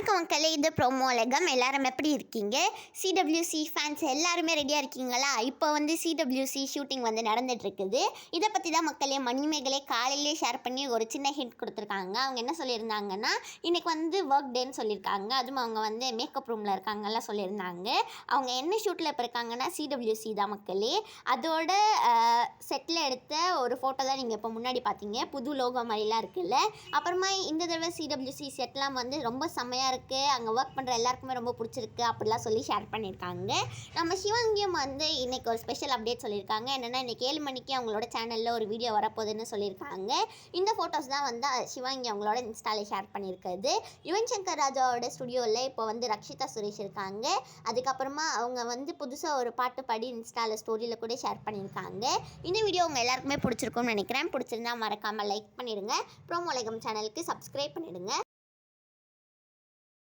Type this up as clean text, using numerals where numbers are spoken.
வணக்கம் மக்களே, இது ப்ரோமோ உலகம். எல்லாரும் எப்படி இருக்கீங்க? சிடபிள்யூசி ஃபேன்ஸ் எல்லாருமே ரெடியாக இருக்கீங்களா? இப்போ வந்து சிடபிள்யூசி ஷூட்டிங் வந்து நடந்துகிட்ருக்குது. இதை பற்றி தான் மக்களே மணிமேகலை காலையிலே ஷேர் பண்ணி ஒரு சின்ன ஹிண்ட் கொடுத்துருக்காங்க. அவங்க என்ன சொல்லியிருந்தாங்கன்னா, இன்றைக்கி வந்து ஒர்க் டேன்னு சொல்லியிருக்காங்க. அதுவும் அவங்க வந்து மேக்கப் ரூமில் இருக்காங்கலாம் சொல்லியிருந்தாங்க. அவங்க என்ன ஷூட்டில் இப்போ இருக்காங்கன்னா சிடபிள்யூசி தான் மக்களே. அதோட செட்டில் எடுத்த ஒரு ஃபோட்டோ தான் நீங்கள் இப்போ முன்னாடி பார்த்தீங்க. புது லோகோ மாதிரிலாம் இருக்குல்ல. அப்புறமா இந்த தடவை சிடபிள்யூசி செட்லாம் வந்து ரொம்ப செம்மையாக இருக்குது, அங்கே ஒர்க் பண்ணுற எல்லாருக்குமே ரொம்ப பிடிச்சிருக்கு அப்படிலாம் சொல்லி ஷேர் பண்ணியிருக்காங்க. நம்ம சிவாங்கியும் வந்து இன்றைக்கி ஒரு ஸ்பெஷல் அப்டேட் சொல்லியிருக்காங்க. என்னென்னா இன்றைக்கி 7 மணிக்கு அவங்களோட சேனலில் ஒரு வீடியோ வரப்போகுதுன்னு சொல்லியிருக்காங்க. இந்த ஃபோட்டோஸ் தான் வந்து சிவாங்கி அவங்களோட இன்ஸ்டாவில் ஷேர் பண்ணியிருக்கிறது. யுவன் சங்கர் ராஜாவோட ஸ்டுடியோவில் இப்போ வந்து ரக்ஷிதா சுரேஷ் இருக்காங்க. அதுக்கப்புறமா அவங்க வந்து புதுசாக ஒரு பாட்டு பாடி இன்ஸ்டாவில் ஸ்டோரியில் கூட ஷேர் பண்ணியிருக்காங்க. இந்த வீடியோ உங்கள் எல்லாருக்குமே பிடிச்சிருக்கும்னு நினைக்கிறேன். பிடிச்சிருந்தா மறக்காமல் லைக் பண்ணிடுங்க. ப்ரோமோ உலகம் சேனலுக்கு சப்ஸ்கிரைப் பண்ணிடுங்க.